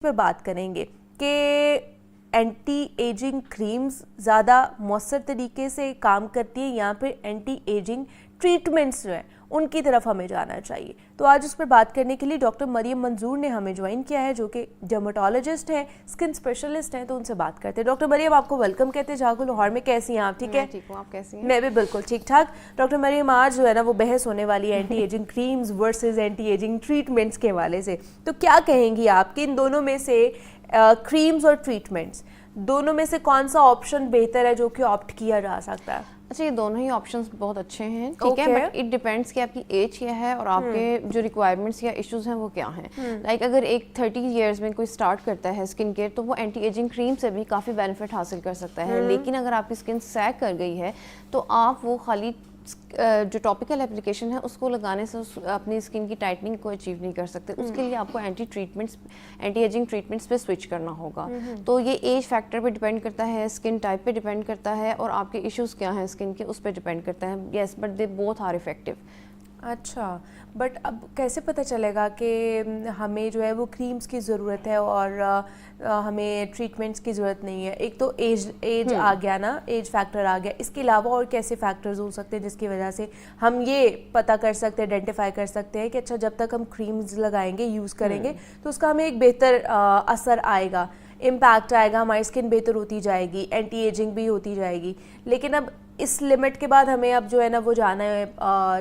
پہ بات کریں گے کہ اینٹی ایجنگ کریمز زیادہ مؤثر طریقے سے کام کرتی ہیں یا پھر اینٹی ایجنگ ٹریٹمنٹس جو ہیں ان کی طرف ہمیں جانا چاہیے. تو آج اس پہ بات کرنے کے لیے ڈاکٹر مریم منظور نے ہمیں جوائن کیا ہے، جو کہ ڈرماٹولوجسٹ ہیں، اسکن اسپیشلسٹ ہیں. تو ان سے بات کرتے ہیں. ڈاکٹر مریم آپ کو ویلکم کہتے ہیں جاگو لاہور میں. کیسی ہیں آپ؟ ٹھیک ہے؟ ٹھیک ہوں، آپ کیسی ہیں؟ میں بھی بالکل ٹھیک ٹھاک. ڈاکٹر مریم آج جو ہے نا وہ بحث ہونے والی ہے anti ageing creams versus anti ageing treatments کے حوالے سے. تو کیا کہیں گی آپ کہ ان دونوں میں سے کریمز اور ٹریٹمنٹس دونوں میں سے کون سا آپشن بہتر ہے جو کہ آپٹ کیا جا سکتا ہے؟ اچھا، یہ دونوں ہی آپشنز بہت اچھے ہیں، ٹھیک ہے، بٹ اٹ ڈیپینڈس کہ آپ کی ایج کیا ہے اور آپ کے جو ریکوائرمنٹس یا ایشوز ہیں وہ کیا ہیں. لائک اگر ایک 30 ایئرز میں کوئی اسٹارٹ کرتا ہے اسکن کیئر تو وہ اینٹی ایجنگ کریم سے بھی کافی بینیفٹ حاصل کر سکتا ہے. لیکن اگر آپ کی اسکن سیگ کر گئی ہے تو آپ وہ خالی جو ٹاپیکل اپلیکیشن ہے اس کو لگانے سے اپنی اسکن کی ٹائٹننگ کو اچیو نہیں کر سکتے. اس کے لیے آپ کو اینٹی ایجنگ ٹریٹمنٹس پہ سوئچ کرنا ہوگا. تو یہ ایج فیکٹر پہ ڈیپینڈ کرتا ہے، اسکن ٹائپ پہ ڈیپینڈ کرتا ہے، اور آپ کے ایشوز کیا ہیں اسکن کے اس پہ ڈیپینڈ کرتا ہے. Yes, but they both are effective. اچھا، بٹ اب کیسے پتہ چلے گا کہ ہمیں جو ہے وہ کریمز کی ضرورت ہے اور ہمیں ٹریٹمنٹس کی ضرورت نہیں ہے؟ ایک تو ایج آ گیا نا، ایج فیکٹر آ گیا. اس کے علاوہ اور کیسے فیکٹرز ہو سکتے ہیں جس کی وجہ سے ہم یہ پتہ کر سکتے ہیں، آئیڈینٹیفائی کر سکتے ہیں کہ اچھا جب تک ہم کریمز لگائیں گے، یوز کریں گے تو اس کا ہمیں ایک بہتر اثر آئے گا، امپیکٹ آئے گا، ہماری اسکن بہتر ہوتی جائے گی، اینٹی ایجنگ بھی ہوتی جائے گی. لیکن اب اس لمٹ کے بعد ہمیں اب جو ہے نا وہ جانا ہے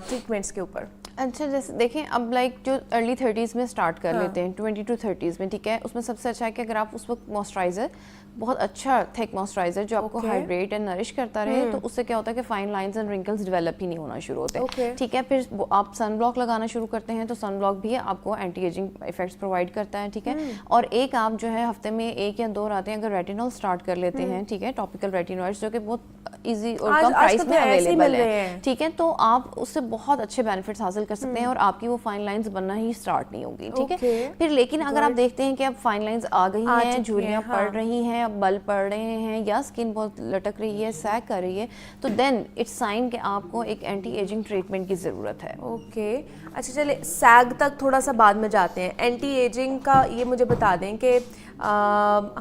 ٹریٹمنٹس کے اوپر. اچھا، جیسے دیکھیں اب لائک جو ارلی 30s میں اسٹارٹ کر لیتے ہیں، 20 to 30s میں، ٹھیک ہے، اس میں سب سے اچھا ہے کہ اگر آپ اس وقت موئسچرائزر، بہت اچھا تھک موئسچرائزر جو آپ کو ہائیڈریٹ اینڈ نرش کرتا رہے، تو اس سے کیا ہوتا ہے کہ فائن لائنز اینڈ رنکلز ڈیولپ ہی نہیں ہونا شروع ہوتے. ٹھیک ہے، پھر آپ سن بلاک لگانا شروع کرتے ہیں تو سن بلاک بھی آپ کو اینٹی ایجنگ افیکٹس پرووائڈ کرتا ہے. ٹھیک ہے، اور ایک آپ جو ہے ہفتے میں 1 یا 2 راتیں اگر ریٹینول اسٹارٹ کر لیتے ہیں، ٹھیک ہے، ٹاپیکل ریٹینوئڈز جو کہ بہت ایزی اور کم پرائس میں اویلیبل ہے، ٹھیک ہے، تو آپ اس سے بہت اچھے بینیفٹس حاصل کر سکتے ہیں اور آپ کی وہ فائن لائنز بننا ہی اسٹارٹ نہیں ہوگی. ٹھیک ہے، پھر لیکن اگر آپ دیکھتے ہیں کہ اب فائن لائنز آ گئی ہیں، جھریاں پڑ رہی ہیں، اب بل پڑ رہے ہیں، یا اسکن بہت لٹک رہی ہے، سیگ کر رہی ہے، تو دین اٹس سائن کہ آپ کو ایک اینٹی ایجنگ ٹریٹمنٹ کی ضرورت ہے. اوکے، اچھا چلے سیگ تک تھوڑا سا بعد میں جاتے ہیں. اینٹی ایجنگ کا یہ مجھے بتا دیں کہ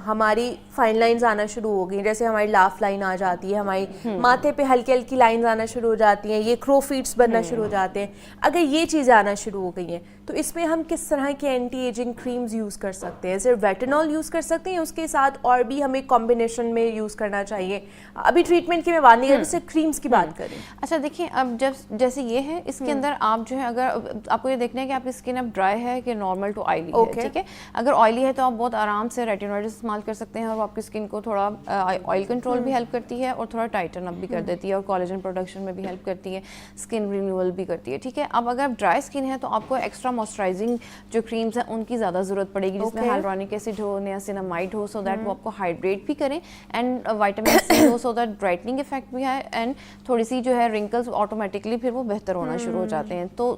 ہماری فائن لائنز آنا شروع ہو گئی، جیسے ہماری لاف لائن آ جاتی ہے، ہماری ماتھے پہ ہلکی ہلکی لائنز آنا شروع ہو جاتی ہیں، یہ کرو فیٹس بننا شروع ہو جاتے ہیں. اگر یہ چیزیں آنا شروع ہو گئی ہیں تو اس میں ہم کس طرح کے اینٹی ایجنگ کریمز یوز کر سکتے ہیں؟ صرف ریٹینول یوز کر سکتے ہیں، اس کے ساتھ اور بھی ہمیں کمبینیشن میں یوز کرنا چاہیے؟ ابھی ٹریٹمنٹ کی میں بات نہیں کر رہی، صرف کریمز کی بات کریں. اچھا دیکھیں، اب جیسے یہ ہے، اس کے اندر آپ جو ہے اگر آپ کو یہ دیکھنا ہے کہ آپ کی اسکن اب ڈرائی ہے کہ نارمل ٹو آئلی ہے. ٹھیک ہے، اگر آئلی ہے تو آپ بہت آرام سے ریٹینوئڈز استعمال کر سکتے ہیں اور آپ کی اسکن کو تھوڑا آئل کنٹرول بھی ہیلپ کرتی ہے اور تھوڑا ٹائٹن اپ بھی کر دیتی ہے اور کولیجن پروڈکشن میں بھی ہیلپ کرتی ہے، اسکن رینیول بھی کرتی ہے. ٹھیک ہے، اب اگر آپ ڈرائی اسکن ہے تو آپ کو ایکسٹرا موئسچرائزنگ جو کریمز ہیں ان کی زیادہ ضرورت پڑے گی، جس میں ہیلورونک acid who, نیاسینامائڈ who, so that وہ آپ کو ہائیڈریٹ بھی کریں، اینڈ وائٹامن سی ہو، سو دیٹ برائٹننگ افیکٹ بھی ہے، اینڈ تھوڑی سی جو ہے رنکلز آٹومیٹکلی پھر وہ بہتر ہونا شروع ہو جاتے ہیں. تو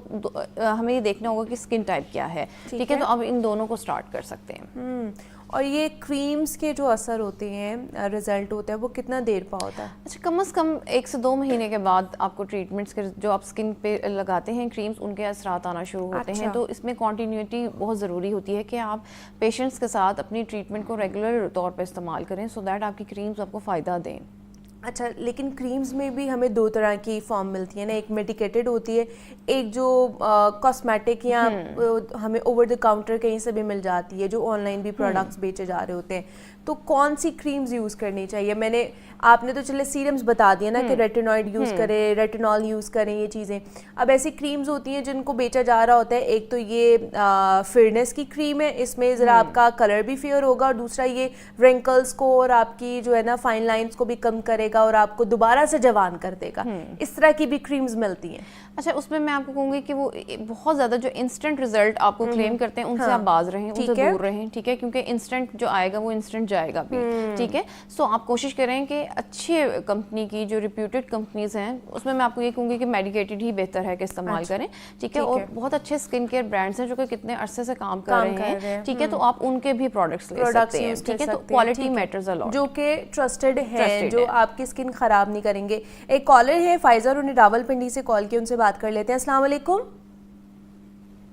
ہمیں یہ دیکھنا ہوگا کہ اسکن ٹائپ کیا ہے. ٹھیک ہے، تو اب ان دونوں کو اسٹارٹ کر سکتے ہیں. اور یہ کریمز کے جو اثر ہوتے ہیں، رزلٹ ہوتا ہے، وہ کتنا دیر پا ہوتا ہے؟ اچھا، کم از کم 1 سے 2 مہینے کے بعد آپ کو ٹریٹمنٹس کے جو آپ اسکن پہ لگاتے ہیں کریمز، ان کے اثرات آنا شروع ہوتے ہیں. تو اس میں کنٹینیوٹی بہت ضروری ہوتی ہے کہ آپ پیشنٹس کے ساتھ اپنی ٹریٹمنٹ کو ریگولر طور پہ استعمال کریں، سو دیٹ آپ کی کریمز آپ کو فائدہ دیں. اچھا، لیکن کریمز میں بھی ہمیں 2 طرح کی فارم ملتی ہیں نا، ایک میڈیکیٹڈ ہوتی ہے، ایک جو کاسمیٹک یا ہمیں اوور دا کاؤنٹر کہیں سے بھی مل جاتی ہے، جو آن لائن بھی پروڈکٹس بیچے جا رہے ہوتے ہیں. تو کون سی کریمز یوز کرنی چاہیے؟ آپ نے تو چلے سیرمز بتا دیا نا کہ ریٹینوئڈ یوز کریں، ریٹینول یوز کریں، یہ چیزیں. اب ایسی کریمز ہوتی ہیں جن کو بیچا جا رہا ہوتا ہے، ایک تو یہ فیئرنیس کی کریم ہے، اس میں ذرا آپ کا کلر بھی فیئر ہوگا، اور دوسرا یہ رنکلز کو اور آپ کی جو ہے نا فائن لائنز کو بھی کم کرے گا اور آپ کو دوبارہ سے جوان کر دے گا. اس طرح کی بھی کریمز ملتی ہیں. اچھا، اس میں آپ کو کہوں گی کہ وہ بہت زیادہ جو انسٹنٹ رزلٹ آپ کو کلیم کرتے ہیں ان سے آپ باز رہیں، ان سے دور رہیں. ٹھیک ہے، کیونکہ انسٹنٹ جو آئے گا وہ انسٹنٹ جائے گا بھی. ٹھیک ہے، سو آپ کوشش کریں کہ اچھے کمپنی کی جو ریپیوٹیڈ کمپنیز ہیں اس میں آپ کو یہ کہوں گی کہ میڈیکیٹڈ ہی بہتر ہے کہ استعمال کریں. ٹھیک ہے، اور بہت اچھے اسکن کیئر برانڈس ہیں جو کہ کتنے عرصے سے کام کر رہے ہیں. ٹھیک ہے، تو آپ ان کے بھی پروڈکٹس لے سکتے ہیں. ٹھیک ہے، تو کوالٹی میٹرز الاٹ، جو کہ ٹرسٹڈ ہیں، جو آپ کی اسکن خراب نہیں کریں گے. ایک کالر ہے فائزر، انہیں راول پنڈی سے کال کی، ان سے بات کر لیتے ہیں. السلام علیکم.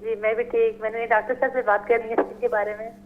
جی میں بھی ٹھیک. میں نے ڈاکٹر صاحب سے بات کرنی ہے اسکن کے بارے میں.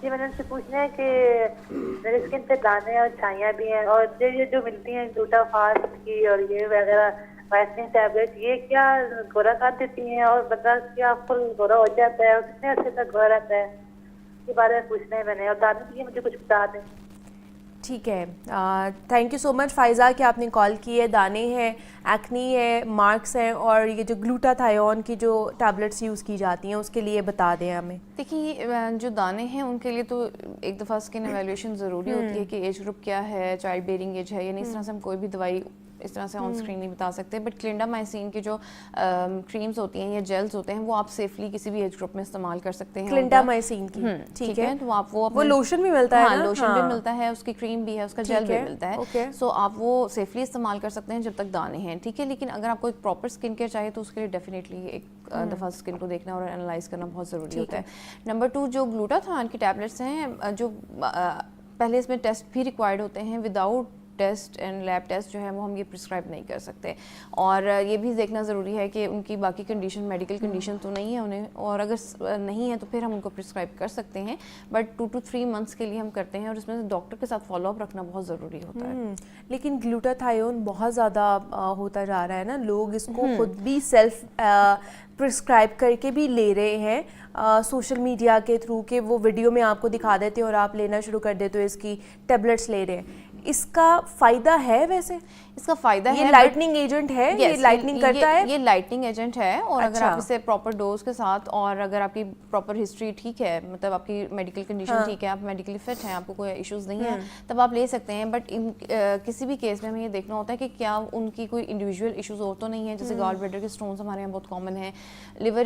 جی میں نے ان سے پوچھنا ہے کہ میرے اسکن پہ دانے اور چھائیاں بھی ہیں, اور یہ جو ملتی ہیں گلوٹا فاسٹ کی اور یہ وغیرہ وائٹننگ ٹیبلٹ, یہ کیا گورا کر دیتی ہیں اور بندہ کیا فل گورا ہو جاتا ہے اور کتنے عرصے تک گورا رہتا ہے, اس کے بارے میں پوچھنا ہے میں نے. اور دانے کے لیے مجھے کچھ بتا دیں. ٹھیک ہے, تھینک یو سو مچ فائزہ کہ آپ نے کال کی ہے. دانے ہیں, ایکنی ہے, مارکس ہیں, اور یہ جو گلوٹاتھائیون کی جو ٹیبلٹس یوز کی جاتی ہیں اس کے لیے بتا دیں ہمیں. دیکھیے جو دانے ہیں ان کے لیے تو ایک دفعہ اسکن ایویلویشن ضروری ہوتی ہے کہ ایج گروپ کیا ہے, چائلڈ بیئرنگ ایج ہے یا نہیں. اس طرح سے ہم کوئی بھی دوائی اس طرح سے آن اسکرین نہیں بتا سکتے. بٹ کلینڈامائسین کی جو کریمز ہوتی ہیں یا جیلز ہوتے ہیں وہ آپ سیفلی کسی بھی ایج گروپ میں استعمال کر سکتے ہیں. کلینڈامائسین کی, ٹھیک ہے, تو آپ وہ لوشن بھی ملتا ہے, ہاں لوشن بھی ملتا ہے, اس کی کریم بھی ہے, اس کا جیل بھی ملتا ہے. سو آپ وہ سیفلی استعمال کر سکتے ہیں جب تک دانے ہیں, ٹھیک ہے. لیکن اگر آپ کو ایک پراپر اسکن کیئر چاہیے تو اس کے لیے ڈیفینیٹلی ایک دفعہ اسکن کو دیکھنا اور انالائز کرنا بہت ضروری ہوتا ہے. نمبر 2, جو گلوٹاتھیون کی ٹیبلٹس ہیں جو پہلے اس میں ٹیسٹ بھی ریکوائرڈ ہوتے ہیں, without test and lab test جو ہے وہ ہم یہ پرسکرائب نہیں کر سکتے. اور یہ بھی دیکھنا ضروری ہے کہ ان کی باقی کنڈیشن میڈیکل کنڈیشن تو نہیں ہے انہیں, اور اگر نہیں ہے تو پھر ہم ان کو پرسکرائب کر سکتے ہیں. بٹ 2 to 3 months کے لیے ہم کرتے ہیں, اور اس میں ڈاکٹر کے ساتھ فالو اپ رکھنا بہت ضروری ہوتا ہے. لیکن گلوٹاتھائیون بہت زیادہ ہوتا جا رہا ہے نا, لوگ اس کو خود بھی سیلف پرسکرائب کر کے بھی لے رہے ہیں سوشل میڈیا کے تھرو, کہ وہ ویڈیو میں آپ کو دکھا دیتے ہیں اور آپ لینا شروع کر دیتے ہو, اس کی ٹیبلٹس لے رہے ہیں. اس کا فائدہ ہے ویسے؟ اس کا فائدہ ہے, یہ لائٹننگ ایجنٹ ہے, یہ لائٹنگ کرتا ہے, یہ لائٹنگ ایجنٹ ہے. اور اگر آپ اسے پراپر ڈوز کے ساتھ, اور اگر آپ کی پراپر ہسٹری ٹھیک ہے, مطلب آپ کی میڈیکل کنڈیشن ٹھیک ہے, آپ میڈیکلی فٹ ہیں, آپ کو کوئی ایشوز نہیں ہے, تب آپ لے سکتے ہیں. بٹ کسی بھی کیس میں ہمیں یہ دیکھنا ہوتا ہے کہ کیا ان کی کوئی انڈیویجول ایشوز اور تو نہیں ہے. جیسے گال بلیڈر کے اسٹونس ہمارے یہاں بہت کامن ہیں, لیور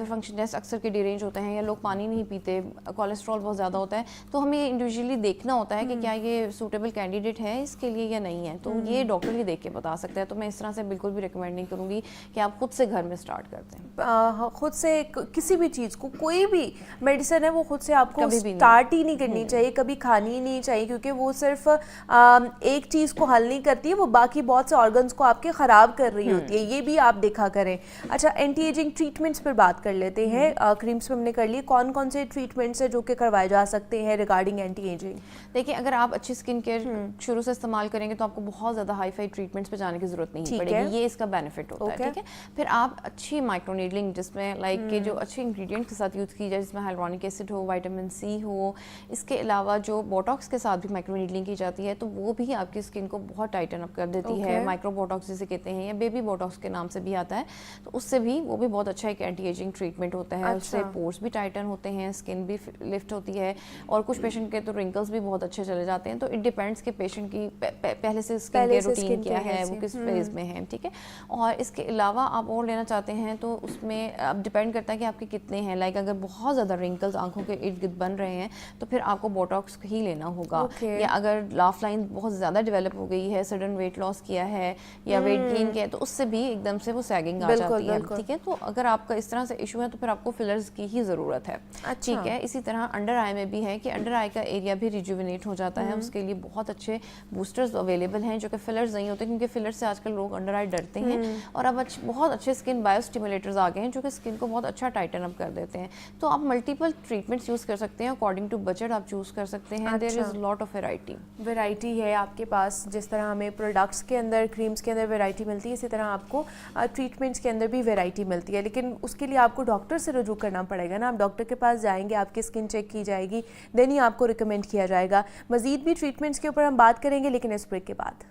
فنکشن ٹیسٹ اکثر کے ڈی رینج ہوتے ہیں, یا لوگ پانی نہیں پیتے, کولیسٹرول بہت زیادہ ہوتا ہے. تو ہمیں انڈیویجولی دیکھنا ہوتا ہے کہ کیا یہ سوٹیبل کینڈیڈیٹ ہے اس کے لیے یا نہیں ہے. تو یہ ڈاکٹر ہی دیکھ کے بتا سکتا ہے. تو میں اس طرح سے بالکل بھی ریکمینڈ نہیں کروں گی کہ آپ خود سے گھر میں اسٹارٹ کرتے ہیں. خود سے کسی بھی چیز کو, کوئی بھی میڈیسن ہے وہ خود سے آپ کو اسٹارٹ ہی نہیں کرنی چاہیے, کبھی کھانی ہی نہیں چاہیے, کیونکہ وہ صرف ایک چیز کو حل نہیں کرتی ہے, وہ باقی بہت سے آرگنس کو آپ کے خراب کر رہی ہوتی ہے. یہ بھی آپ دیکھا کریں. اچھا, اینٹی ایجنگ ٹریٹمنٹس پر بات کر لیتے ہیں. کریمس پہ ہم نے کر لی, کون کون سے ٹریٹمنٹس ہیں جو کہ کروائے جا سکتے ہیں ریگارڈنگ اینٹی ایجنگ؟ دیکھیں, اگر آپ اچھی اسکن کیئر شروع سے استعمال کریں گے تو آپ کو بہت زیادہ ہائی فائی ٹریٹمنٹس پہ جانے کی ضرورت نہیں پڑے گی. یہ اس کا بینیفٹ ہوتا ہے, ٹھیک ہے. پھر آپ اچھی مائکرو نیڈلنگ, جس میں لائک کہ جو اچھے انگریڈینٹ کے ساتھ یوز کی جائے, جس میں ہائلورونک ایسڈ ہو, وائٹامن سی ہو. اس کے علاوہ جو بوٹاکس کے ساتھ بھی مائکرو نیڈلنگ کی جاتی ہے, تو وہ بھی آپ کی اسکن کو بہت ٹائٹن اپ کر دیتی ہے. مائکرو بوٹاکس جسے کہتے ہیں, یا بیبی بوٹاکس کے نام سے بھی آتا ہے. تو اس سے بھی وہ بھی بہت اچھا ایک اینٹی ایجنگ ٹریٹمنٹ ہوتا ہے. اس سے پورس بھی ٹائٹن ہوتے ہیں, اسکن بھی لفٹ ہوتی ہے, اور کچھ پیشنٹ کے تو رنکلس بھی بہت اچھے چلے جاتے ہیں. تو اٹ ڈیپینڈس کہ پیشنٹ کی پہلے سے اسکن کیئر روٹین کیا ہے, وہ کس فیز میں ہے, ٹھیک ہے. اور اس کے علاوہ آپ اور لینا چاہتے ہیں تو اس میں اب ڈپینڈ کرتا ہے کہ آپ کے کتنے ہیں. لائک اگر بہت زیادہ رنکلز آنکھوں کے ارد گرد بن رہے ہیں تو پھر آپ کو بوٹاکس ہی لینا ہوگا. یا اگر لاف لائن بہت زیادہ ڈیولپ ہو گئی ہے, سڈن ویٹ لاس کیا ہے یا ویٹ گین کیا ہے, تو اس سے بھی ایک دم سے وہ سیگنگ آ جاتی ہے, ٹھیک ہے. تو اگر آپ کا اس طرح سے ایشو ہے تو پھر آپ کو فلرز کی ہی ضرورت ہے, ٹھیک ہے. اسی طرح انڈر آئی میں بھی ہے کہ انڈر آئی کا ایریا بھی ریجوینیٹ ہو جاتا ہے. اس کے لیے بہت اچھے بوسٹرز اویلیبل ہیں جو کہ فلرز نہیں ہوتے, کیونکہ فلر سے آج کل لوگ انڈر آئی ڈرتے ہیں. اور اب بہت اچھے اسکن بایو اسٹیمولیٹرز آ گئے ہیں جو کہ اسکن کو بہت اچھا ٹائٹن اپ کر دیتے ہیں. تو آپ ملٹیپل ٹریٹمنٹس یوز کر سکتے ہیں, اکارڈنگ ٹو بجٹ آپ چوز کر سکتے ہیں. دیر از لاٹ آف ویرائٹی ہے آپ کے پاس. جس طرح ہمیں پروڈکٹس کے اندر, کریمس کے اندر ویرائٹی ملتی ہے, اسی طرح آپ کو ٹریٹمنٹس کے اندر بھی ویرائٹی ملتی ہے. لیکن اس کے لیے آپ کو ڈاکٹر سے رجوع کرنا پڑے گا نا. آپ ڈاکٹر کے پاس جائیں گے, آپ کی اسکن چیک کی جائے گی, دین ہی آپ کو ریکمینڈ کیا جائے گا. مزید بھی ٹریٹمنٹس کے اوپر ہم بات کریں گے, لیکن اس بریک کے بعد.